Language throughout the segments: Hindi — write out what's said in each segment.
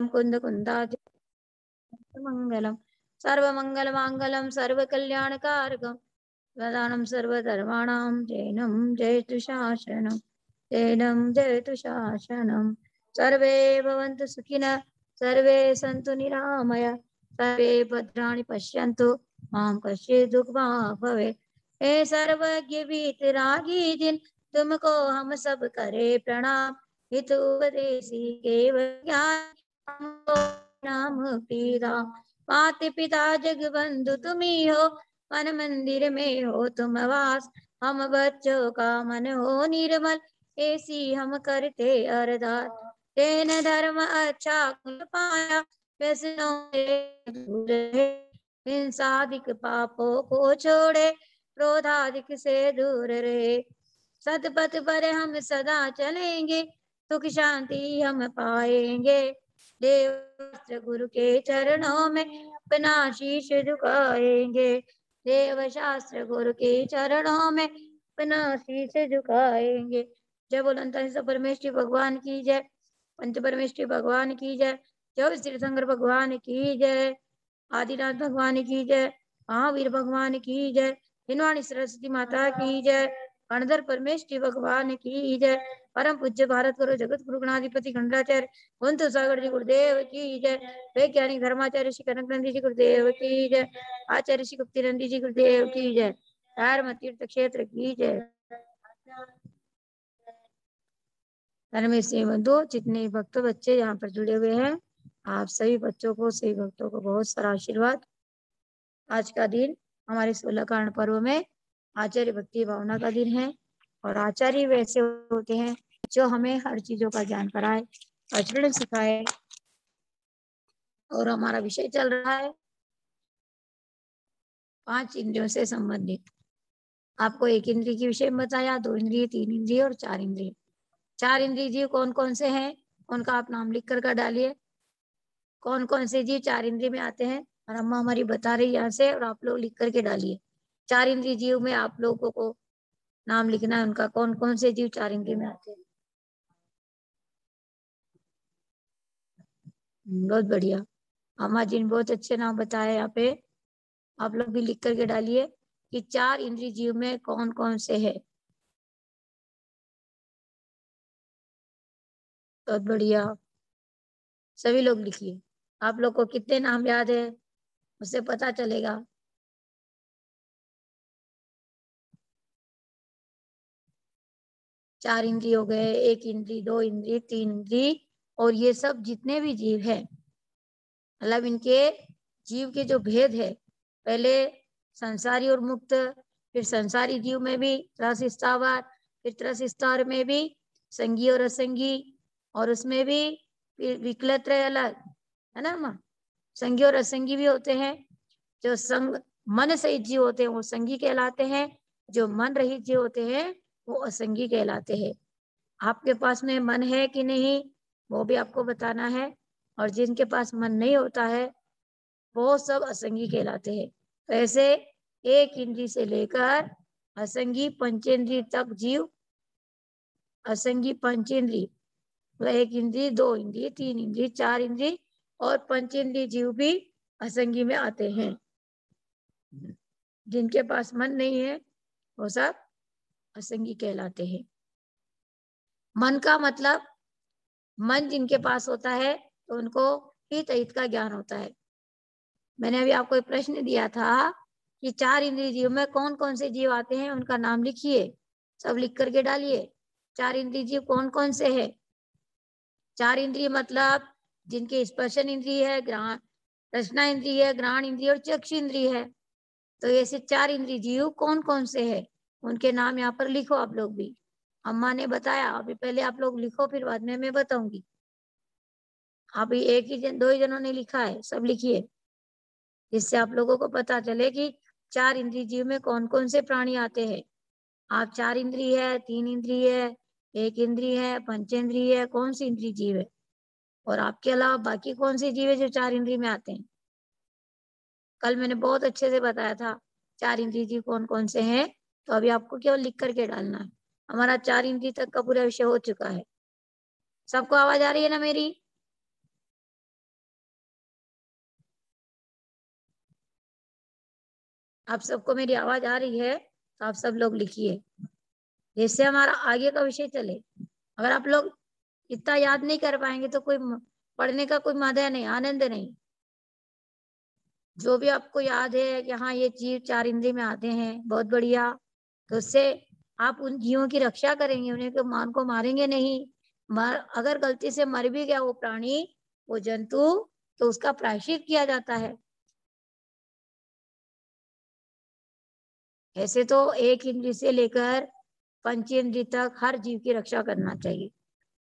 कुंद कुंदाच मंगलम सर्वमंगल मांगलम सर्वकल्याणकारकम वदानं सर्वधर्माणां जैनं जयतु शासनं जैनं जयतु शासनं सर्वे भवन्तु सुखिनः सर्वे सन्तु निरामया सर्वे भद्राणि पश्यन्तु मां कश्चित् दुःखभाग् भवेत्। हे सर्वज्ञ वीतरागी जिन तुमको हम सब करे प्रणाम हित उपदेशी केवल ज्ञान हमको नाम पीरा माता पिता जग बंधु तुम्ही हो मन मंदिर में हो तुम वास हम बच्चों का मन हो निर्मल ऐसी हम करते अरदास तेन धर्म अच्छा कुल पाया वैष्णो दूर रहे हिंसादिक पापों को छोड़े क्रोधादिक से दूर रहे सतपथ पर हम सदा चलेंगे सुख शांति हम पाएंगे देव गुरु के चरणों में अपना शीश झुकाएंगे देव शास्त्र गुरु के चरणों में अपना शीश झुकाएंगे। जय बोलंता परमेश्वरी भगवान की जय पंच परमेश्वरी भगवान की जय जय श्री शंकर भगवान की जय आदिनाथ भगवान की जय महावीर भगवान की जय हिनवाणी सरस्वती माता की जय गणधर परमेश्वरी भगवान की जय परम पूज्य भारत गुरु जगत गुरु गणाधिपति खंडाचार्य कुंत सागर जी गुरुदेव की जय वैज्ञानिक धर्माचार्य श्री कनक नंदी जी गुरुदेव की जय आचार्य श्री गुप्ती नंदी जी गुरुदेव की जय धर्म तीर्थ क्षेत्र की जय। धर्मेश्वरी बंधु जितने भक्त बच्चे यहाँ पर जुड़े हुए हैं आप सभी बच्चों को सभी भक्तों को बहुत सारा आशीर्वाद। आज का दिन हमारे 16 कारण पर्व में आचार्य भक्ति भावना का दिन है और आचार्य वैसे होते हैं जो हमें हर चीजों का ज्ञान कराए आचरण सिखाए। और हमारा विषय चल रहा है 5 इंद्रियों से संबंधित। आपको 1 इंद्रिय के विषय में बताया, 2 इंद्रिय, 3 इंद्रिय और 4 इंद्रिय। 4 इंद्रिय जीव कौन कौन से हैं उनका आप नाम लिख कर डालिए। कौन कौन से जीव 4 इंद्रिय में आते हैं और अम्मा हमारी बता रही यहाँ से और आप लोग लिख करके डालिए। 4 इंद्रिय जीव में आप लोगों को नाम लिखना है उनका कौन कौन से जीव 4 इंद्रिय में आते हैं। बहुत बढ़िया, अम्मा जी ने बहुत अच्छे नाम बताए। यहाँ पे आप लोग भी लिख करके डालिए कि 4 इंद्रिय जीव में कौन कौन से है। बहुत बढ़िया, सभी लोग लिखिए। आप लोग को कितने नाम याद है उससे पता चलेगा। चार इंद्रिय हो गए, 1 इंद्रिय, 2 इंद्रिय, 3 इंद्रिय और ये सब जितने भी जीव है मतलब इनके जीव के जो भेद है, पहले संसारी और मुक्त, फिर संसारी जीव में भी रस स्थावर, फिर रस स्थावर में भी संगी और असंगी और उसमें भी फिर विकलत्र अलग है ना माँ। संगी और असंगी भी होते हैं। जो संग मन सहित जीव होते हैं वो संगी कहलाते हैं, जो मन रहित जीव होते हैं वो असंगी कहलाते हैं। आपके पास में मन है कि नहीं वो भी आपको बताना है और जिनके पास मन नहीं होता है वो सब असंगी कहलाते हैं। तो ऐसे 1 इंद्रिय से लेकर असंगी पंचेंद्रिय तक जीव, असंगी पंचेंद्रिय तो 1 इंद्रिय, 2 इंद्रिय, 3 इंद्रिय, 4 इंद्रिय और पंचेंद्रिय जीव भी असंगी में आते हैं। जिनके पास मन नहीं है वो सब असंगी कहलाते हैं। मन का मतलब मन जिनके पास होता है तो उनको हित अहित का ज्ञान होता है। मैंने अभी आपको एक प्रश्न दिया था कि 4 इंद्रिय जीव में कौन कौन से जीव आते हैं उनका नाम लिखिए, सब लिख करके डालिए। 4 इंद्रिय जीव कौन कौन से है। 4 इंद्रिय मतलब जिनके स्पर्शन इंद्रिय है, ग्रहण रचना इंद्रिय है, ग्रहण इंद्रिय और चक्षु इंद्रिय है। तो ऐसे 4 इंद्रिय जीव कौन कौन से है उनके नाम यहाँ पर लिखो। आप लोग भी, अम्मा ने बताया अभी, पहले आप लोग लिखो फिर बाद में मैं बताऊंगी। अभी एक ही 2 ही जनों ने लिखा है, सब लिखिए जिससे आप लोगों को पता चले कि 4 इंद्रिय जीव में कौन कौन से प्राणी आते हैं। आप 4 इंद्रिय है, 3 इंद्रिय है, 1 इंद्रिय है, पंचेंद्रिय है, कौन सी इंद्रिय जीव है और आपके अलावा बाकी कौन से जीव है जो 4 इंद्रिय में आते हैं। कल मैंने बहुत अच्छे से बताया था 4 इंद्रिय जीव कौन कौन से हैं। तो अभी आपको केवल लिख करके डालना है। हमारा 4 इंद्रिय तक का पूरा विषय हो चुका है। सबको आवाज आ रही है ना मेरी। आप सबको मेरी आवाज आ रही है तो आप सब लोग लिखिए, जिससे हमारा आगे का विषय चले। अगर आप लोग इतना याद नहीं कर पाएंगे तो कोई पढ़ने का कोई मजा नहीं, आनंद नहीं। जो भी आपको याद है कि हाँ ये जीव 4 इंद्रिय में आते हैं, बहुत बढ़िया। तो उससे आप उन जीवों की रक्षा करेंगे, उन्हें को मारेंगे नहीं। अगर गलती से मर भी गया वो प्राणी, वो जंतु, तो उसका प्रायश्चित किया जाता है। ऐसे तो 1 इंद्रिय से लेकर 5 इंद्रिय तक हर जीव की रक्षा करना चाहिए,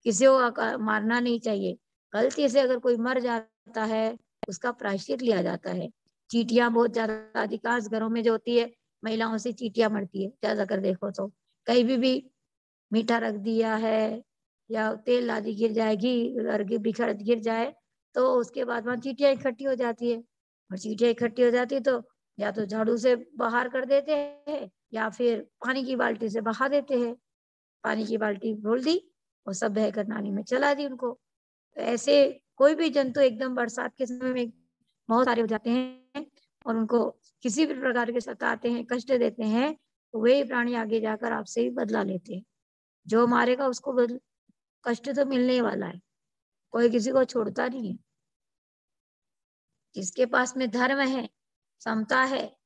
किसी को मारना नहीं चाहिए। गलती से अगर कोई मर जाता है उसका प्रायश्चित लिया जाता है। चींटियां बहुत ज्यादा अधिकांश घरों में जो होती है, महिलाओं से चींटियां मरती है, ज्यादा कर देखो तो कहीं भी मीठा रख दिया है या तेल आदि गिर जाए, घी बिखर गिर जाए, तो उसके बाद वहां चींटियां इकट्ठी हो जाती है। और चींटियां इकट्ठी हो जाती है तो या तो झाड़ू से बाहर कर देते हैं या फिर पानी की बाल्टी से बहा देते हैं। पानी की बाल्टी खोल दी और सब बहकर नाली में चला दी उनको। तो ऐसे कोई भी जंतु एकदम बरसात के समय में बहुत सारे हो जाते हैं और उनको किसी भी प्रकार के सताते हैं, कष्ट देते हैं, तो वही प्राणी आगे जाकर आपसे ही बदला लेते हैं। जो मारेगा उसको कष्ट तो मिलने ही वाला है, कोई किसी को छोड़ता नहीं है। जिसके पास में धर्म है, समता है,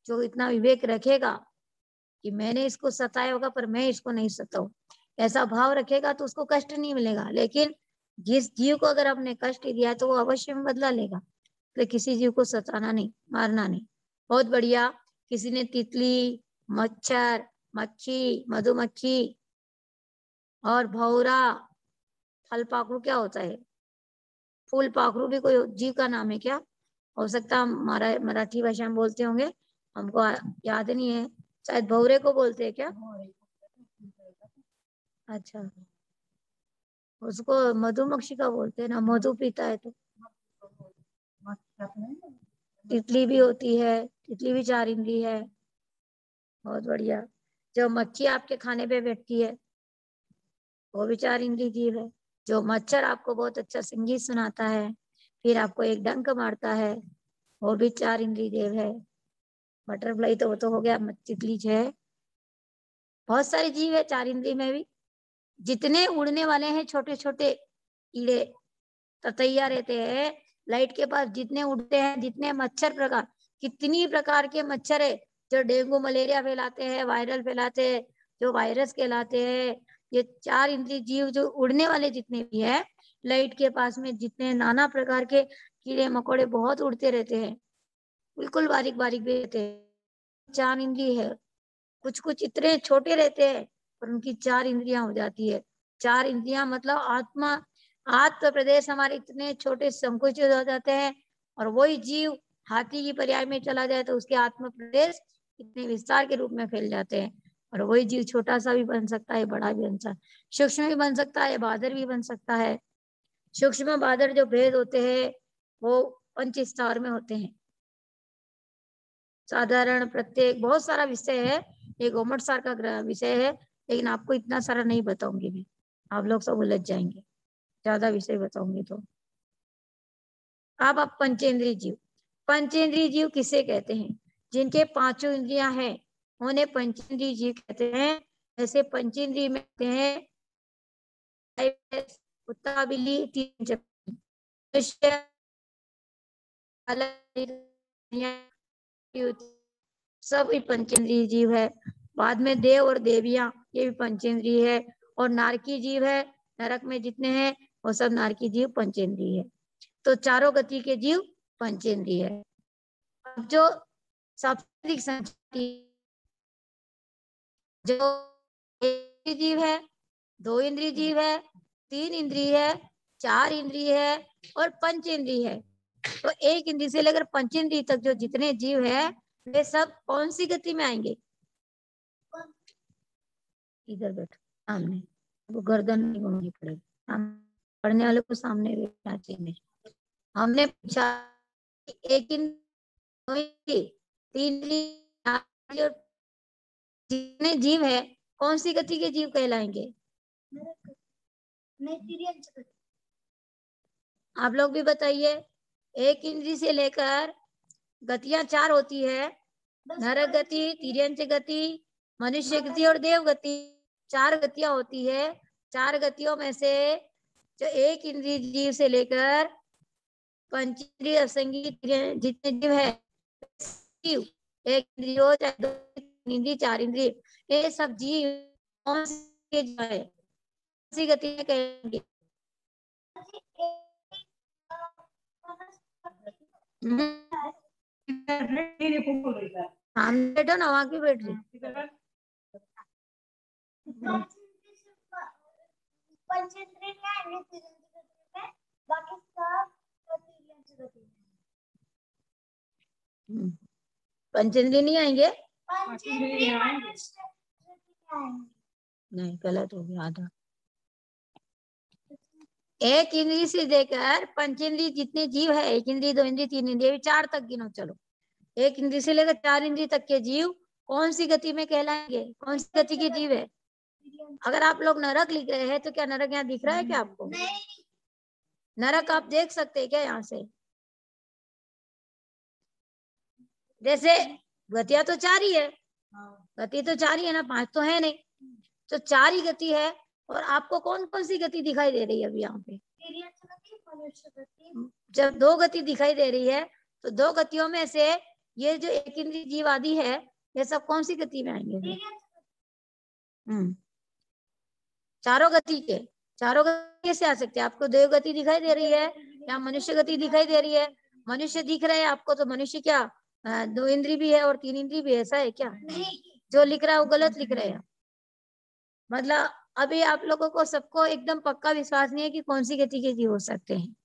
जो इतना विवेक रखेगा कि मैंने इसको सताया होगा पर मैं इसको नहीं सताऊं, ऐसा भाव रखेगा तो उसको कष्ट नहीं मिलेगा। लेकिन जिस जीव को अगर आपने कष्ट दिया है तो वो अवश्य में बदला लेगा। तो किसी जीव को सताना नहीं, मारना नहीं। बहुत बढ़िया। किसी ने तितली, मच्छर, मक्खी, मधुमक्खी और भौरा, फल पाखरू क्या होता है, फूल पाखरू भी कोई जीव का नाम है क्या? हो सकता है हमारा मराठी भाषा में बोलते होंगे, हमको याद नहीं है। शायद भौरे को बोलते हैं क्या? अच्छा, उसको मधुमक्खी का बोलते हैं ना, मधु पीता है तो। तितली भी होती है, तितली भी 4 इंद्री है। बहुत बढ़िया। जो मक्खी आपके खाने पे बैठती है वो भी 4 इंद्री जीव है। जो मच्छर आपको बहुत अच्छा संगीत सुनाता है, फिर आपको एक डंक मारता है, वो भी 4 इंद्री जीव है। बटरफ्लाई तो वो तो हो गया, तितली है। बहुत सारे जीव है 4 इंद्री में भी। जितने उड़ने वाले हैं छोटे छोटे कीड़े, ततैया रहते हैं लाइट के पास, जितने उड़ते हैं, जितने मच्छर प्रकार, कितनी प्रकार के मच्छर है जो डेंगू मलेरिया फैलाते हैं, वायरल फैलाते हैं, जो वायरस कहलाते हैं। ये 4 इंद्रिय जीव जो उड़ने वाले जितने भी है, लाइट के पास में जितने नाना प्रकार के कीड़े मकोड़े बहुत उड़ते रहते हैं, बिल्कुल बारीक बारीक भी रहते हैं, 4 इंद्रिय है। कुछ कुछ इतने छोटे रहते हैं पर उनकी 4 इंद्रियां हो जाती है। 4 इंद्रियां मतलब आत्मा, आत्म प्रदेश हमारे इतने छोटे संकुचित हो जाते हैं। और वही जीव हाथी की पर्याय में चला जाए तो उसके आत्म प्रदेश इतने विस्तार के रूप में फैल जाते हैं। और वही जीव छोटा सा भी बन सकता है, बड़ा भी बन सकता है, सूक्ष्म भी बन सकता है, बादर भी बन सकता है। सूक्ष्म बादर जो भेद होते हैं वो 5 स्तर में होते हैं। साधारण, प्रत्येक, बहुत सारा विषय है, एक गोमट सार का विषय है, लेकिन आपको इतना सारा नहीं बताऊंगी मैं, आप लोग सब उलझ जाएंगे ज्यादा विषय बताऊंगी तो। अब आप पंचेंद्रीय जीव, पंचेंद्रीय जीव किसे कहते हैं? जिनके 5 इंद्रियां हैं उन्हें पंचेंद्रीय जीव कहते हैं। ऐसे पंचेंद्रिय में कहते हैं कुत्ता, बिल्ली, 3 चप्पू, मनुष्य, सब ही पंचेंद्रीय जीव है। बाद में देव और देवियां, ये भी पंचेंद्रीय है। और नारकी जीव है, नरक में जितने हैं वो सब नारकी जीव पंचेंद्रीय है। तो चारों गति के जीव पंचेंद्रीय है। अब जो सबसे अधिक संख्या जो 1 जीव है, 2 इंद्रिय जीव है, 3 इंद्रिय है, 4 इंद्रिय है और 5 इंद्रिय है। तो 1 इंद्रिय से लेकर 5 इंद्रिय तक जो जितने जीव है वे सब कौन सी गति में आएंगे? इधर बैठो सामने, वो गर्दन नहीं घूमनी पड़ेगी, पढ़ने वाले को सामने बैठना चाहिए। हमने पूछा 1 इंद्रिय, 3 इंद्रिय और जितने जीव है कौन सी गति के जीव कहलाएंगे? आप लोग भी बताइए। 1 इंद्रिय से लेकर गतियां 4 होती है, नरक गति, तिर्यंच गति, मनुष्य गति और देव गति, 4 गतियां होती है। 4 गतियों में से जो एक इंद्रिय जीव से लेकर पंचेंद्रिय असंगी जितने जीव है, जीव एक इंद्रिय हो चाहे 2 इंद्रिय 4 इंद्रिय, ये सब जीव कौन सी है, कौन सी गति में कहेंगे? हाँ बैठो ना, वहां क्यों बैठ रही? पंचेंद्रिय नहीं आएंगे? नहीं, गलत हो गया आधा। एक इंद्रिय से लेकर पंचेंद्रिय जितने जीव है, 1 इंद्रिय 2 इंद्रिय 3 इंद्रिय 4 तक गिनो। चलो, 1 इंद्रिय से लेकर 4 इंद्रिय तक के जीव कौन सी गति में कहलाएंगे, कौन सी गति के जीव है? अगर आप लोग नरक लिख रहे हैं तो क्या नरक यहाँ दिख रहा है क्या आपको? नरक आप देख सकते हैं क्या यहाँ से? जैसे गतियां तो 4 ही है, गति तो 4 ही है ना, 5 तो है नहीं, तो 4 ही गति है। और आपको कौन कौन सी गति दिखाई दे रही है अभी यहाँ पे? जब 2 गति दिखाई दे रही है तो 2 गतियों में से ये जो एक इंद्रिय जीव आदि है, ये सब कौन सी गति में आएंगे? चारों गति के, चारों गति कैसे आ सकते हैं? आपको 2 गति दिखाई दे रही है, या मनुष्य गति दिखाई दे रही है? मनुष्य दिख रहा है आपको, तो मनुष्य क्या 2 इंद्रिय भी है और 3 इंद्रिय भी, ऐसा है क्या? जो लिख रहा है वो गलत लिख रहे हैं। मतलब अभी आप लोगों को सबको एकदम पक्का विश्वास नहीं है कि कौन सी गति के जीव हो सकते हैं।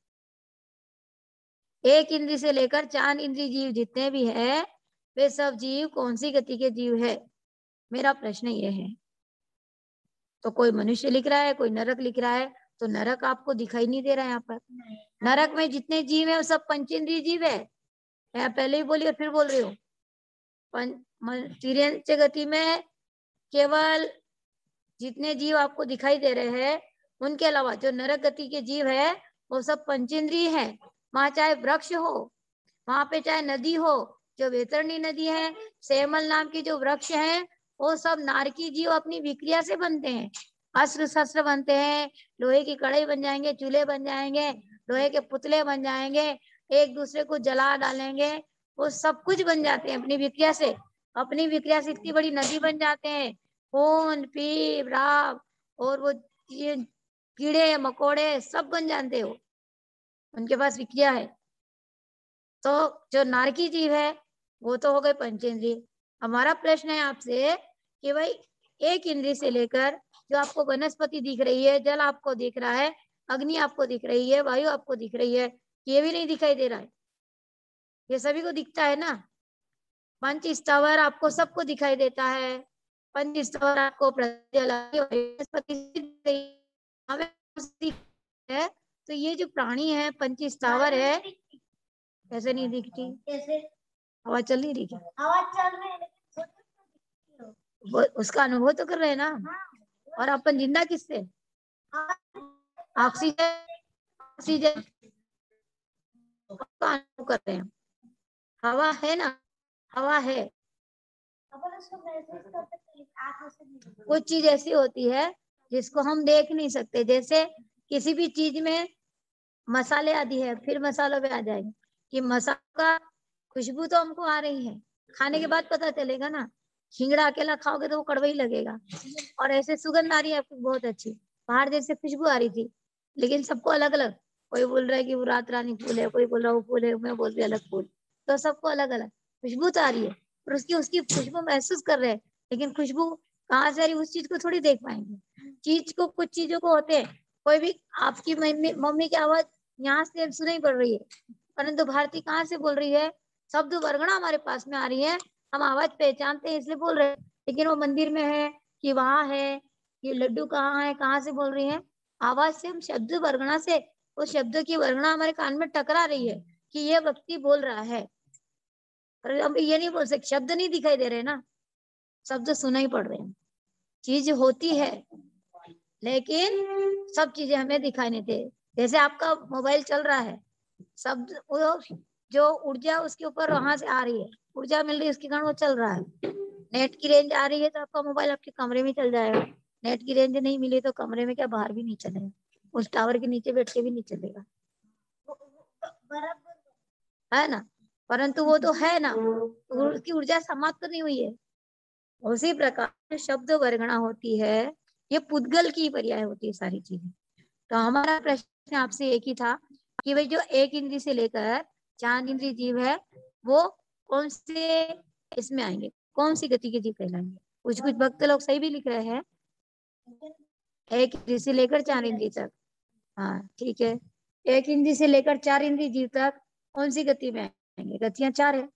1 इंद्रिय से लेकर 4 इंद्रिय जीव जितने भी है, वे सब जीव कौन सी गति के जीव है, मेरा प्रश्न ये है। तो कोई मनुष्य लिख रहा है, कोई नरक लिख रहा है, तो नरक आपको दिखाई नहीं दे रहा है यहाँ पर। नरक में जितने जीव है वो सब पंचेंद्रिय जीव है, मैं पहले ही बोली और फिर बोल रही हूँ। तिर्यंच गति में केवल जितने जीव आपको दिखाई दे रहे हैं, उनके अलावा जो नरक गति के जीव है वो सब पंचेंद्रिय है। वहां चाहे वृक्ष हो, वहां पे चाहे नदी हो, जो वैतरणी नदी है, सेमल नाम की जो वृक्ष है, वो सब नारकी जीव अपनी विक्रिया से बनते हैं। अस्त्र शस्त्र बनते हैं, लोहे की कढ़ाई बन जाएंगे, चूल्हे बन जाएंगे, लोहे के पुतले बन जाएंगे, एक दूसरे को जला डालेंगे, वो सब कुछ बन जाते हैं अपनी विक्रिया से। अपनी विक्रिया से इतनी बड़ी नदी बन जाते हैं, खून पीप राव और वो कीड़े मकोड़े सब बन जाते हो, उनके पास विक्रिया है। तो जो नारकी जीव है वो तो हो गए पंचेंद्रिय। हमारा प्रश्न है आपसे कि भाई 1 इंद्रिय से लेकर जो आपको वनस्पति दिख रही है, जल आपको दिख रहा है, अग्नि आपको दिख रही है, वायु आपको दिख रही है, ये भी नहीं दिखाई दे रहा है? ये सभी को दिखता है ना। पंच स्थावर आपको सबको दिखाई देता है, पंच स्थावर आपको है। तो ये जो प्राणी है पंच स्थावर है, कैसे नहीं दिखती? कैसे? हवा चल नहीं रही क्या? हवा चल रही है, वो उसका अनुभव तो कर रहे हैं ना। और अपन जिंदा किससे? ऑक्सीजन, ऑक्सीजन का अनुभव कर रहे हैं। हवा है ना, हवा है। कुछ चीज ऐसी होती है जिसको हम देख नहीं सकते, जैसे किसी भी चीज में मसाले आदि है, फिर मसालों पे आ जाएंगे कि मसाला का खुशबू तो हमको आ रही है, खाने के बाद पता चलेगा ना। खिंगड़ा अकेला खाओगे तो वो कड़वा ही लगेगा। और ऐसे सुगंध आ रही है आपको बहुत अच्छी, बाहर जैसे खुशबू आ रही थी, लेकिन सबको अलग अलग। कोई बोल रहा है कि वो रात रानी फूल है, कोई बोल रहा है वो फूल है, मैं बोल रही अलग फूल। तो सबको अलग अलग खुशबू तो आ रही है, और उसकी उसकी खुशबू महसूस कर रहे हैं, लेकिन खुशबू कहाँ से आ रही उस चीज को थोड़ी देख पाएंगे। चीज को, कुछ चीजों को होते हैं, कोई भी आपकी मम्मी की आवाज यहाँ से सुनाई पड़ रही है, परंतु भारती कहाँ से बोल रही है? शब्द वर्गणा हमारे पास में आ रही है, हम आवाज पहचानते हैं इसलिए बोल रहे हैं। लेकिन वो मंदिर में है कि वहां है, कि लड्डू कहाँ है, कहाँ से बोल रही है? आवाज से, हम शब्द वर्गणा से, उस शब्द की वर्गणा हमारे कान में टकरा रही है कि यह व्यक्ति बोल रहा है। पर हम ये नहीं बोल सकते, शब्द नहीं दिखाई दे रहे ना, शब्द सुनाई पड़ रहे हैं। चीज होती है लेकिन सब चीजें हमें दिखाई नहीं दे। जैसे आपका मोबाइल चल रहा है, शब्द वो जो ऊर्जा उसके ऊपर वहां से आ रही है, ऊर्जा मिल रही है, उसके कारण वो चल रहा है। नेट की रेंज आ रही है तो आपका मोबाइल आपके कमरे में चल जाएगा। नेट की रेंज नहीं मिली तो कमरे में क्या, बाहर भी नहीं चलेगा, उस टावर के नीचे बैठ के भी नहीं चलेगा, है ना। परंतु वो तो है ना, तो उसकी ऊर्जा समाप्त नहीं हुई है। उसी प्रकार शब्द वर्गणा होती है, ये पुद्गल की पर्याय होती है सारी चीजें। तो हमारा प्रश्न आपसे एक ही था कि भाई जो एक इंद्री से लेकर 4 इंद्री जीव है वो कौन से इसमें आएंगे, कौन सी गति के जीव कहलाएंगे। कुछ कुछ भक्त लोग सही भी लिख रहे हैं, एक इंद्री से लेकर 4 इंद्री तक। हाँ ठीक है, एक इंद्री से लेकर 4 इंद्री जीव तक कौन सी गति में आएंगे, गतियां 4 है,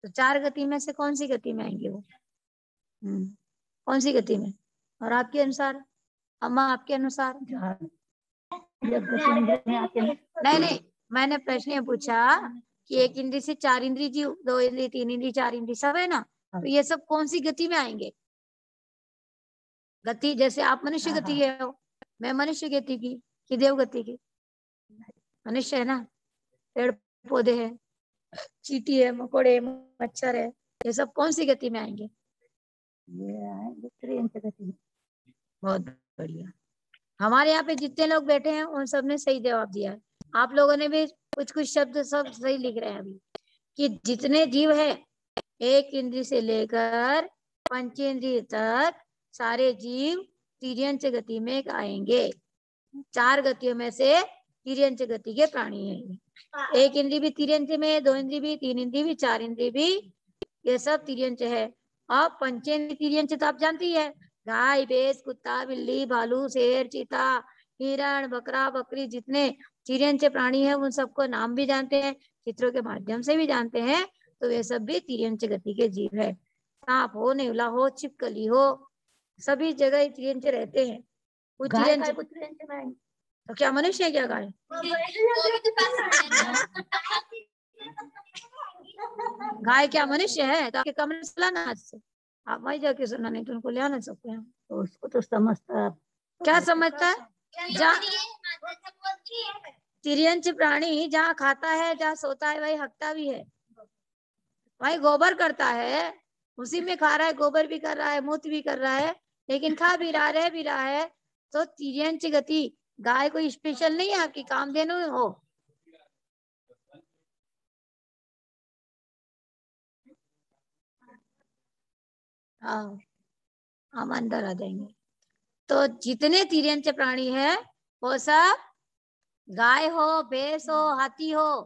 तो 4 गति में से कौन सी गति में आएंगे वो। कौन सी गति में, और आपके अनुसार, अम्मा आपके अनुसार। नहीं नहीं, मैंने प्रश्न ये पूछा कि एक इंद्री से 4 इंद्री जीव, 2 इंद्री, 3 इंद्री, 4 इंद्री सब है ना, तो ये सब कौन सी गति में आएंगे। गति जैसे आप मनुष्य गति के हो, मैं मनुष्य गति की कि देव गति की, मनुष्य है ना, पेड़ पौधे है, चींटी है, मकोड़े, मच्छर है, ये सब कौन सी गति में आएंगे। ये आएंगे ट्रेन से गति में। बहुत बढ़िया, हमारे यहाँ पे जितने लोग बैठे हैं उन सब ने सही जवाब दिया है। आप लोगों ने भी कुछ कुछ शब्द सब सही लिख रहे हैं अभी, कि जितने जीव है एक इंद्री से लेकर पंचेंद्रिय तक सारे जीव तिर्यंच गति में आएंगे। 4 गतियों में से तिर्यंच गति के प्राणी हैं। एक इंद्री भी तिर्यंच में, 2 इंद्री भी, 3 इंद्री भी, 4 इंद्री भी, ये सब तिर्यंच है। और पंचेंद्रिय तिर्यंच तो आप जानती है, गाय, भैंस, कुत्ता, बिल्ली, भालू, शेर, चीता, हिरण, बकरा, बकरी, जितने तिर्यंच प्राणी है उन सबको नाम भी जानते हैं, चित्रों के माध्यम से भी जानते हैं, तो वे सब भी तिर्यंच गति के जीव है। सांप हो, नेवला हो, छिपकली हो, सभी जगह तिर्यंच रहते हैं। कुछ तिर्यंच में, तो क्या मनुष्य है क्या गाय। गाय क्या मनुष्य है, तो आपके कमरे से लाना आज से, आप वही जाके सुना, नहीं तो उनको ले आना सकते हैं। तो उसको तो समझता है, क्या समझता है, तिर्यंच प्राणी जहाँ खाता है, जहाँ सोता है, वही हकता भी है, वही गोबर करता है, उसी में खा रहा है, गोबर भी कर रहा है, मूत्र भी कर रहा है, लेकिन खा भी रहा, रह भी रहा है। तो तिर्यंच गति, गाय कोई स्पेशल नहीं है आपकी, कामधेनु हो। हाँ, हम अंदर आ जाएंगे। तो जितने तिर्यंच प्राणी है वो सब, गाय हो, भैंस हो, हाथी हो,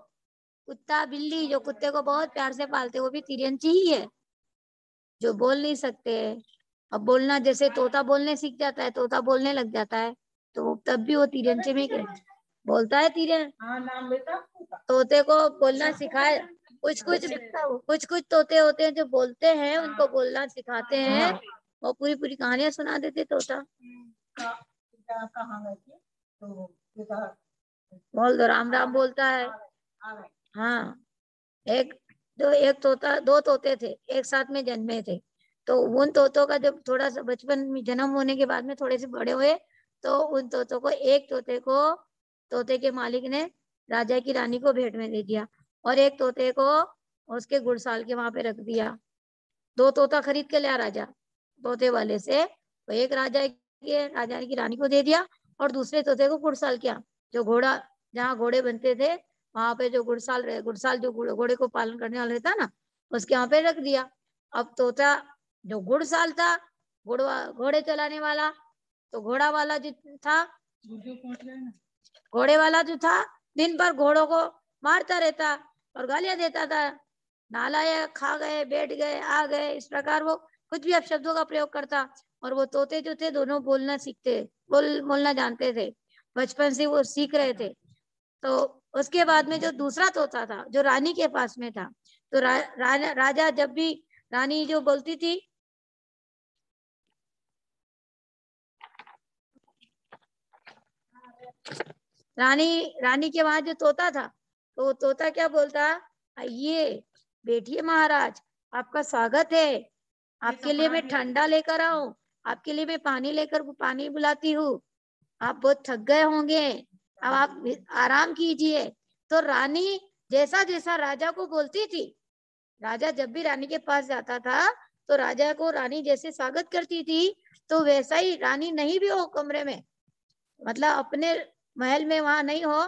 कुत्ता, बिल्ली, जो कुत्ते को बहुत प्यार से पालते वो भी तिर्यंच ही है। जो बोल नहीं सकते, अब बोलना, जैसे तोता बोलने सीख जाता है, तोता बोलने लग जाता है, तो तब भी वो तिर्यंच में बोलता है। तिरंज तोते को बोलना सिखाए, कुछ कुछ तोते होते हैं जो बोलते हैं, उनको बोलना सिखाते हैं, वो पूरी पूरी कहानियां सुना देते तोता। बोल दो, राम राम बोलता है। हाँ, एक एक तोता, 2 तोते थे, एक साथ में जन्मे थे। तो उन तोतों का जब थोड़ा सा बचपन में जन्म होने के बाद में थोड़े से बड़े हुए, तो उन तोतों को, एक तोते को तोते के मालिक ने राजा की रानी को भेंट में दे दिया, और एक तोते को उसके गुड़साल के वहां पे रख दिया। 2 तोता खरीद के लिया राजा तोते वाले से, तो एक राजा की रानी को दे दिया, और दूसरे तोते को गुड़साल किया, जो घोड़ा, जहाँ घोड़े बनते थे वहां पे जो गुड़साल जो घोड़े को पालन करने वाला रहता ना, उसके वहां पे रख दिया। अब तोता जो गुड़साल था, घोड़े चलाने वाला, तो घोड़ा वाला जो था, घोड़े वाला जो था, दिन भर घोड़ों को मारता रहता और गालियां देता था, नालायक, खा गए, बैठ गए, आ गए, इस प्रकार वो कुछ भी अपशब्दों का प्रयोग करता। और वो तोते जो थे दोनों बोलना जानते थे, बचपन से वो सीख रहे थे। तो उसके बाद में जो दूसरा तोता था जो रानी के पास में था, तो राजा जब भी, रानी जो बोलती थी, रानी के वहां जो तोता था, तो तोता क्या बोलता, आइए बैठिए महाराज, आपका स्वागत है, आपके लिए मैं ठंडा लेकर आऊं, आपके लिए मैं पानी बुलाती हूँ, आप बहुत थक गए होंगे, अब आप आराम कीजिए। तो रानी जैसा जैसा राजा को बोलती थी, राजा जब भी रानी के पास जाता था तो राजा को रानी जैसे स्वागत करती थी, तो वैसा ही रानी नहीं भी हो कमरे में, मतलब अपने महल में वहां नहीं हो,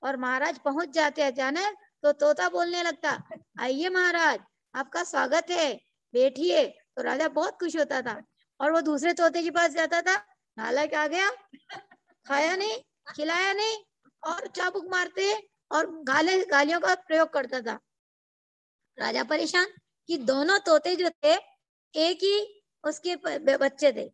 और महाराज पहुंच जाते अचानक, तो तोता बोलने लगता, आइए महाराज, आपका स्वागत है, बैठिए। तो राजा बहुत खुश होता था, और वो दूसरे तोते के पास जाता था, नालायक आ गया, खाया नहीं, खिलाया नहीं, और चाबुक मारते और गालियों का प्रयोग करता था। राजा परेशान कि दोनों तोते जो थे एक ही उसके बच्चे थे,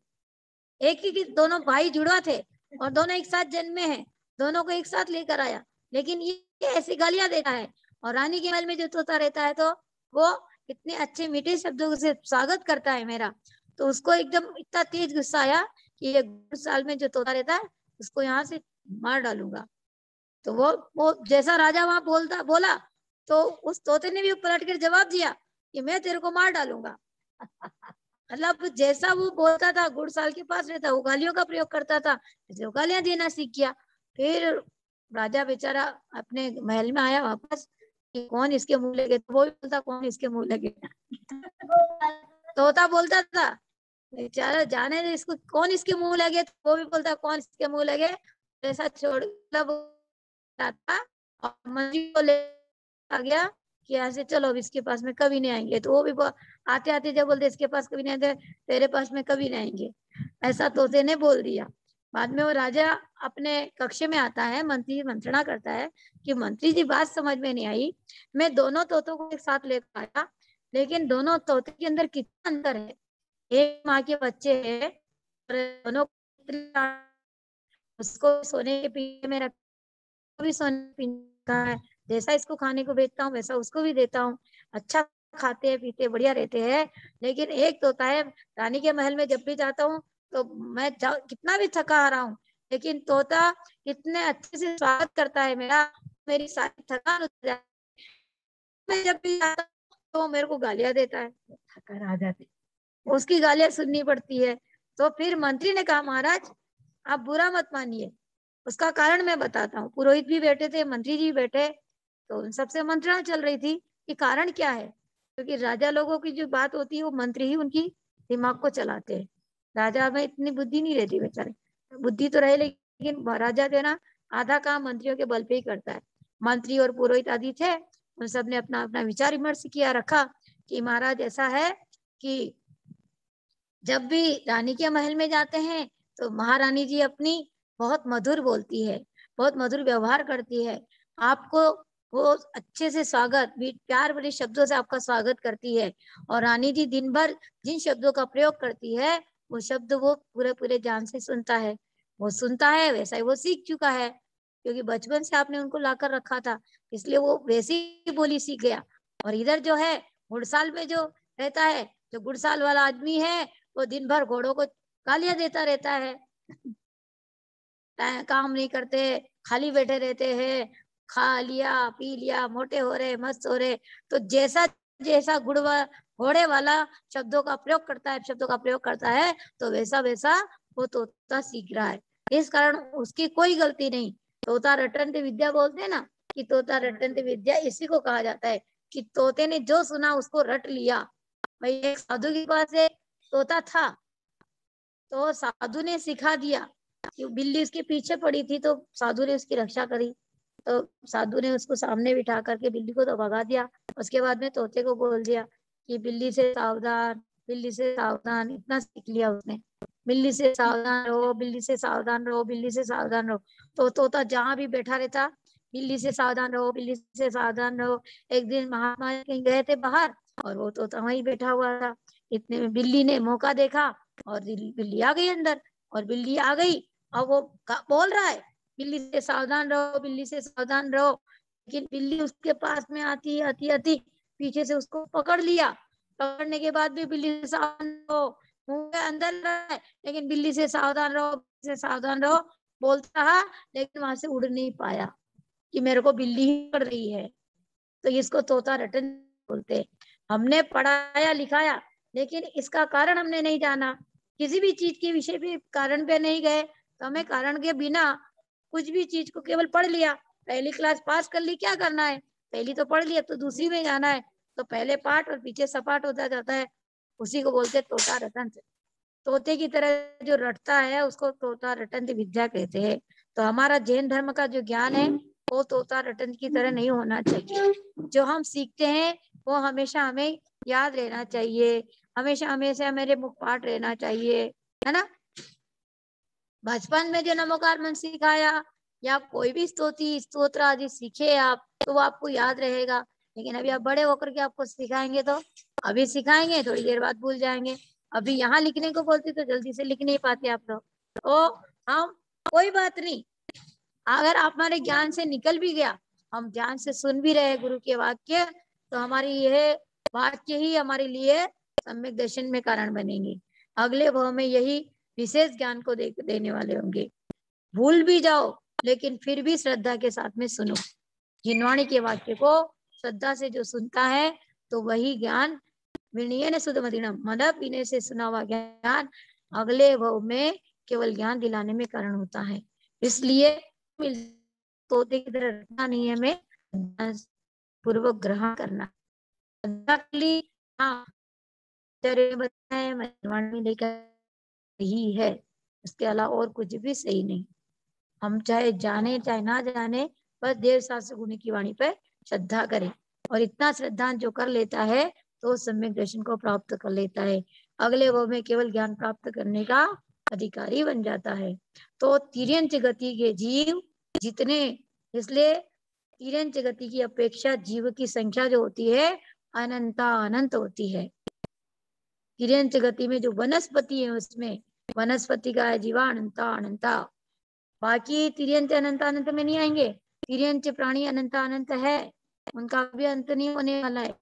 एक ही दोनों भाई जुड़वा थे, और दोनों एक साथ जन्मे हैं, दोनों को एक साथ लेकर आया, लेकिन ये ऐसी गालियां देता है। और रानी के महल में जो तोता रहता है तो वो इतने अच्छे मीठे शब्दों से स्वागत करता है मेरा, तो उसको एकदम इतना तेज गुस्सा आया कि ये साल में जो तोता रहता है उसको यहाँ से मार डालूंगा। तो वो जैसा राजा वहां बोला, तो उस तोते ने भी पलट कर जवाब दिया कि मैं तेरे को मार डालूंगा। मतलब जैसा वो बोलता था, गुड़साल के पास रहता, वो गालियों का प्रयोग करता था, इसलिए वो गालियां देना सीख गया। फिर राजा बेचारा अपने महल में आया वापस कि कौन इसके मुंह लगे, तो वो भी बोलता कौन इसके मुंह लगे। तोता बोलता था बेचारा जाने दे इसको, कौन इसके मुंह लगे, तो वो भी बोलता कौन इसके मुंह लगे। ऐसा छोड़ था, और मंत्री को ले आ गया कि ऐसे चलो अब इसके पास में कभी नहीं आएंगे, तो वो भी आते आते जब बोलते इसके पास कभी नहीं आते, तेरे पास में कभी नहीं आएंगे, ऐसा तोते ने बोल दिया। बाद में वो राजा अपने कक्ष में आता है, मंत्री मंत्रणा करता है कि मंत्री जी बात समझ में नहीं आई, मैं दोनों तोतों को एक साथ लेकर आया, लेकिन दोनों तोते के अंदर कितना अंतर है, एक माँ के बच्चे हैं, और दोनों उसको सोने के पीछे में रख, भी सोने पीने का है, जैसा इसको खाने को भेजता हूँ वैसा उसको भी देता हूँ, अच्छा खाते हैं पीते बढ़िया रहते हैं। लेकिन एक तोता है, रानी के महल में जब भी जाता हूँ तो मैं कितना भी थका आ रहा हूँ, लेकिन तोता इतने अच्छे से स्वागत करता है मेरा, मेरी सारी थकान उतर जाती है। मैं जब भी जाता हूँ तो मेरे को गालियां देता है, थका आ जाती, उसकी गालियां सुननी पड़ती है। तो फिर मंत्री ने कहा महाराज आप बुरा मत मानिए, उसका कारण मैं बताता हूँ। पुरोहित भी बैठे थे, मंत्री जी बैठे, तो उन सबसे मंत्रणा चल रही थी कि कारण क्या है, क्योंकि राजा लोगों की जो बात होती है वो मंत्री ही उनकी दिमाग को चलाते हैं, राजा में इतनी बुद्धि नहीं रहती बेचारे, बुद्धि तो रहे लेकिन राजा जो है ना आधा काम मंत्रियों के बल पे ही करता है। मंत्री और पुरोहित आदि थे, उन सब ने अपना अपना विचार विमर्श किया, रखा कि महाराज ऐसा है कि जब भी रानी के महल में जाते हैं तो महारानी जी अपनी बहुत मधुर बोलती है, बहुत मधुर व्यवहार करती है, आपको वो अच्छे से स्वागत प्यार भरे शब्दों से आपका स्वागत करती है। और रानी जी दिन भर जिन शब्दों का प्रयोग करती है वो शब्द वो पूरे पूरे जान से सुनता है, वो सुनता है वैसा ही वो सीख चुका है, क्योंकि बचपन से आपने उनको लाकर रखा था, इसलिए वो वैसी ही बोली सीख गया। और इधर जो है घुड़साल में जो रहता है, जो घुड़साल वाला आदमी है, वो दिन भर घोड़ों को गालियां देता रहता है, काम नहीं करते, खाली बैठे रहते हैं, खा लिया पी लिया मोटे हो रहे मस्त हो रहे। तो जैसा जैसा घोड़े वाला शब्दों का प्रयोग करता है, शब्दों का प्रयोग करता है, तो वैसा वैसा वो तोता सीख रहा है। इस कारण उसकी कोई गलती नहीं, तोता रटंत विद्या बोलते हैं ना, कि तोता रटंत विद्या इसी को कहा जाता है कि तोते ने जो सुना उसको रट लिया। भाई एक साधु के पास एक तोता था, तो साधु ने सिखा दिया कि बिल्ली उसके पीछे पड़ी थी, तो साधु ने उसकी रक्षा करी, तो साधु ने उसको सामने बिठा करके बिल्ली को तो भगा दिया। उसके बाद में तोते को बोल दिया कि बिल्ली से सावधान, बिल्ली से सावधान, इतना सीख लिया उसने, बिल्ली से सावधान रहो, बिल्ली से सावधान रहो, बिल्ली से सावधान रहो। तो तोता जहां भी बैठा रहता, बिल्ली से सावधान रहो, बिल्ली से सावधान रहो। एक दिन महात्मा कहीं गए थे बाहर, और वो तोता वहीं बैठा हुआ था, इतने में बिल्ली ने मौका देखा और बिल्ली आ गई अंदर, और बिल्ली आ गई और वो बोल रहा है बिल्ली से सावधान रहो, बिल्ली से सावधान रहो, लेकिन बिल्ली उसके पास में आती आती आती पीछे से उसको पकड़ लिया। पकड़ने के बाद भी बिल्ली से सावधान रहो, मुंह के अंदर रहा है, लेकिन बिल्ली से सावधान रहो, बिल्ली से सावधान रहो बोलता रहा, लेकिन वहां से उड़ नहीं पाया कि मेरे को बिल्ली ही पकड़ रही है। तो इसको तोता रटन बोलते। हमने पढ़ाया लिखाया, लेकिन इसका कारण हमने नहीं जाना, किसी भी चीज के विषय पे कारण पे नहीं गए, तो हमें कारण के बिना कुछ भी चीज को केवल पढ़ लिया, पहली क्लास पास कर ली, क्या करना है, पहली तो पढ़ ली, अब तो दूसरी में जाना है, तो पहले पाठ और पीछे सपाट होता जाता है। उसी को बोलते तोता रटंत। तोते की तरह जो रटता है उसको तोता रटंत विद्या कहते हैं। तो हमारा जैन धर्म का जो ज्ञान है वो तोता रटंत की तरह नहीं होना चाहिए। जो हम सीखते हैं वो हमेशा हमें याद रहना चाहिए, हमेशा हमेशा मेरे मुख पाठ रहना चाहिए, है ना। बचपन में जो नमोकार मन सिखाया या कोई भी स्तोत्र आदि सीखे आप, तो वो आपको याद रहेगा। लेकिन अभी आप बड़े होकर के आपको सिखाएंगे तो अभी सिखाएंगे, थोड़ी देर बाद भूल जाएंगे। अभी यहाँ लिखने को बोलते तो जल्दी से लिख नहीं पाते आप लोग। तो हम कोई बात नहीं, अगर आप हमारे ज्ञान से निकल भी गया, हम ध्यान से सुन भी रहे गुरु के वाक्य, तो हमारी यह वाक्य ही हमारे लिए सम्यक दर्शन में कारण बनेंगे। अगले भाव में यही विशेष ज्ञान को देने वाले होंगे। भूल भी जाओ लेकिन फिर भी श्रद्धा के साथ में सुनो। जिनवाणी के वाक्य को श्रद्धा से जो सुनता है तो वही ज्ञान विनयन सुध मदिनम, मद पीने से सुना हुआ ज्ञान अगले भव में केवल ज्ञान दिलाने में कारण होता है। इसलिए तोते की तरह रखना नहीं है, हमें पूर्वक ग्रहण करना। हाँ ही है, इसके अलावा और कुछ भी सही नहीं। हम चाहे जाने चाहे ना जाने, बस देव शास्त्र गुण की वाणी पर श्रद्धा करें। और इतना श्रद्धा जो कर लेता है तो सम्यक दर्शन को प्राप्त कर लेता है, अगले वो में केवल ज्ञान प्राप्त करने का अधिकारी बन जाता है। तो तिर्यंच गति के जीव जितने, इसलिए तिर्यंच गति की अपेक्षा जीव की संख्या जो होती है अनंता अनंत होती है। तिर्यंच गति में जो वनस्पति है उसमें वनस्पति का है जीवा अनंता अनंता। बाकी तिर्यंच अनंत अनंत में नहीं आएंगे। तिर्यंच प्राणी अनंत अनंत है, उनका भी अंत नहीं होने वाला है।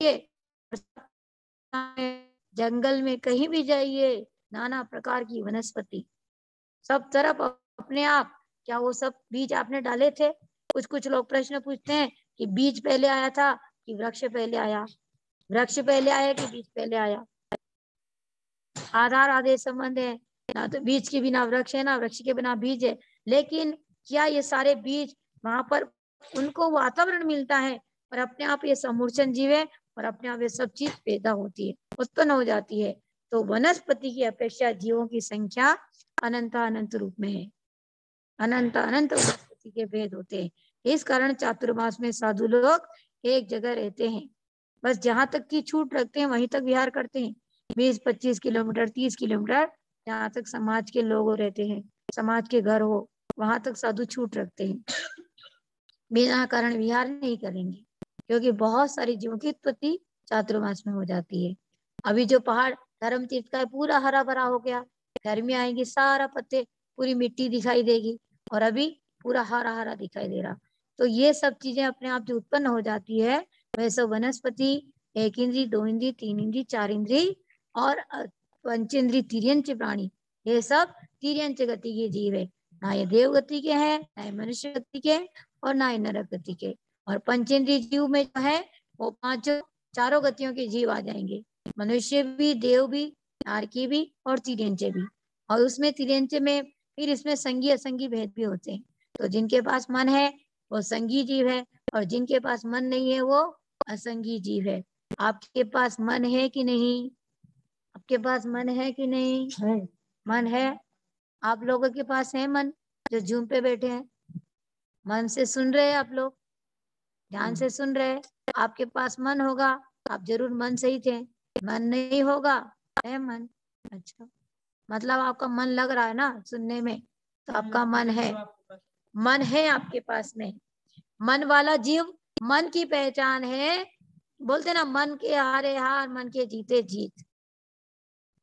ये जंगल में कहीं भी जाइए, नाना प्रकार की वनस्पति सब तरफ अपने आप। क्या वो सब बीज आपने डाले थे? कुछ कुछ लोग प्रश्न पूछते हैं कि बीज पहले आया था कि वृक्ष पहले आया, वृक्ष पहले आया कि बीज पहले आया। आधार आदेश संबंध है, ना तो बीज के बिना वृक्ष है, ना वृक्ष के बिना बीज है। लेकिन क्या ये सारे बीज वहां पर उनको वातावरण मिलता है और अपने आप ये समूर्छन जीव है और अपने आप ये सब चीज पैदा होती है, उत्पन्न हो जाती है। तो वनस्पति की अपेक्षा जीवों की संख्या अनंत अनंत रूप में है, अनंत अनंत वनस्पति के भेद होते हैं। इस कारण चातुर्मास में साधु लोग एक जगह रहते हैं, बस जहां तक की छूट रखते हैं वहीं तक विहार करते हैं। 20-25 किलोमीटर 30 किलोमीटर जहाँ तक समाज के लोग रहते हैं, समाज के घर हो, वहां तक साधु छूट रखते हैं, बिना कारण विहार नहीं करेंगे। क्योंकि बहुत सारी जीवों की उत्पत्ति चातुर्मास में हो जाती है। अभी जो पहाड़ धर्म तीर्थ का है पूरा हरा भरा हो गया, गर्मी आएगी सारा पत्ते पूरी मिट्टी दिखाई देगी, और अभी पूरा हरा हरा दिखाई दे रहा। तो ये सब चीजें अपने आप जो उत्पन्न हो जाती है, वैसे वनस्पति 1 इंद्री 2 इंद्री 3 इंद्री 4 इंद्री और पंचेंद्री तिर्यंच प्राणी, ये सब तिर्यंच गति के जीव है। ना ये देव गति के हैं, ना ये मनुष्य गति के, और ना ही नरक गति के। और पंचेंद्रिय जीव में जो है वो पांचों चारों गतियों के जीव आ जाएंगे, मनुष्य भी, देव भी, नारकी भी और तिर्यंच भी। और उसमें तिर्यंच में फिर इसमें संगी असंगी भेद भी होते हैं। तो जिनके पास मन है वो संगी जीव है, और जिनके पास मन नहीं है वो असंगी जीव है। आपके पास मन है कि नहीं? आपके पास मन है कि नहीं है? मन है। आप लोगों के पास है मन, जो जूम पे बैठे हैं? मन से सुन रहे हैं आप लोग, ध्यान से सुन रहे। आपके पास मन होगा आप जरूर मन से ही थे, मन नहीं होगा है मन। अच्छा, मतलब आपका मन लग रहा है ना सुनने में, तो आपका मन है, मन है आपके पास में। मन वाला जीव, मन की पहचान है, बोलते ना मन के हारे हार मन के जीते जीत।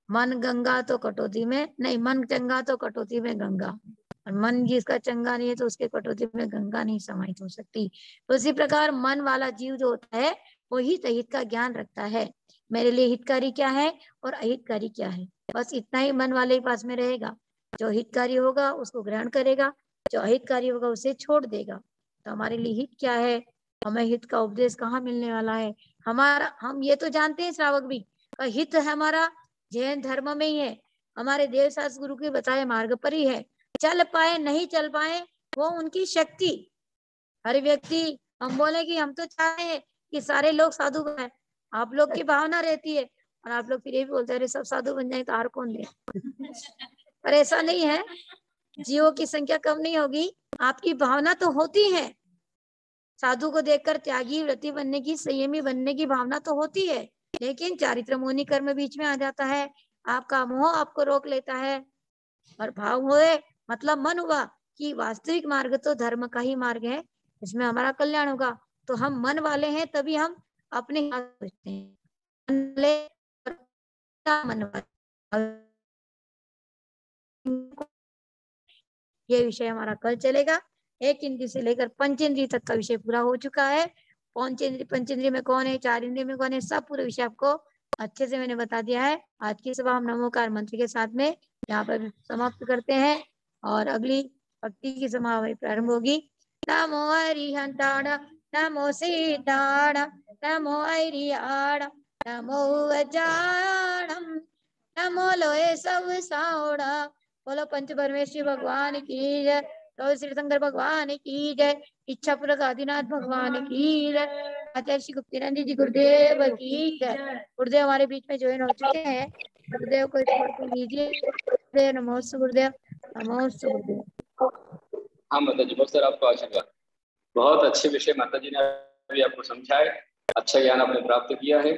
मन गंगा तो कटौती में नहीं, मन चंगा तो कटौती में गंगा, और मन जिसका चंगा नहीं है तो उसके कटौती में गंगा नहीं समाहित हो सकती। तो इसी प्रकार मन वाला जीव जो होता है वो हित अहित का ज्ञान रखता है। मेरे लिए हितकारी क्या है और अहितकारी क्या है, बस इतना ही मन वाले के पास में रहेगा। जो हितकारी होगा उसको ग्रहण करेगा, जो अहितकारी होगा उसे छोड़ देगा। तो हमारे लिए हित क्या है, हमें हित का उपदेश कहाँ मिलने वाला है? हमारा, हम ये तो जानते हैं श्रावक भी, हित है हमारा जैन धर्म में ही है, हमारे देव शास्त्र गुरु के बताए मार्ग पर ही है। चल पाए नहीं चल पाए वो उनकी शक्ति, हर व्यक्ति हम बोले कि हम तो चाहते हैं कि सारे लोग साधु बने, आप लोग की भावना रहती है और आप लोग फिर ये भी बोलते हैं सब साधु बन जाए तो और कौन दे। पर ऐसा नहीं है, जीवों की संख्या कम नहीं होगी, आपकी भावना तो होती है। साधु को देखकर त्यागी व्रती बनने की, संयमी बनने की भावना तो होती है, लेकिन चारित्र मुनि कर्म बीच में आ जाता है, आपका मोह आपको रोक लेता है। और भाव हुए मतलब मन हुआ कि वास्तविक मार्ग तो धर्म का ही मार्ग है, इसमें हमारा कल्याण होगा। तो हम मन वाले हैं तभी हम अपने हाथ सोचते हैं, मन वाले। ये विषय हमारा कल चलेगा। एक इंद्रिय से लेकर पंचेंद्रिय तक का विषय पूरा हो चुका है। पंचेंद्रिय में कौन है, चार इंद्रिय में कौन है, सब पूरे विषय आपको अच्छे से मैंने बता दिया है। आज की सभा हम नमोकार मंत्र के साथ में यहाँ पर समाप्त करते हैं और अगली भक्ति की समावेश प्रारंभ होगी। नमो हरिहंताण, नमो सीताण, नमो हरियाण, नमो अजाणम, नमो लोए सब सावड़ा। बोलो पंच परमेश्वरी भगवान की जय, तो श्री शंकर भगवान की जय, इच्छा पूरक आदिनाथ भगवान की जय, आचार्य श्री गुप्तिनंद जी गुरुदेव की जय। गुरुदेव हमारे बीच में ज्वाइन हो चुके हैं, गुरुदेव को स्पर्श कीजिए। नमोस्तु गुरुदेव, नमोस्तु गुरुदेव। हाँ माता जी, बहुत सारा आपको आशीर्वाद। बहुत अच्छे विषय माता जी ने अभी आपको समझाए, अच्छा ज्ञान आपने प्राप्त किया है।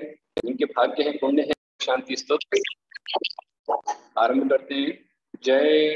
इनके भाग्य है, पुण्य है। शांति स्तोत्र आरंभ करते हैं। जय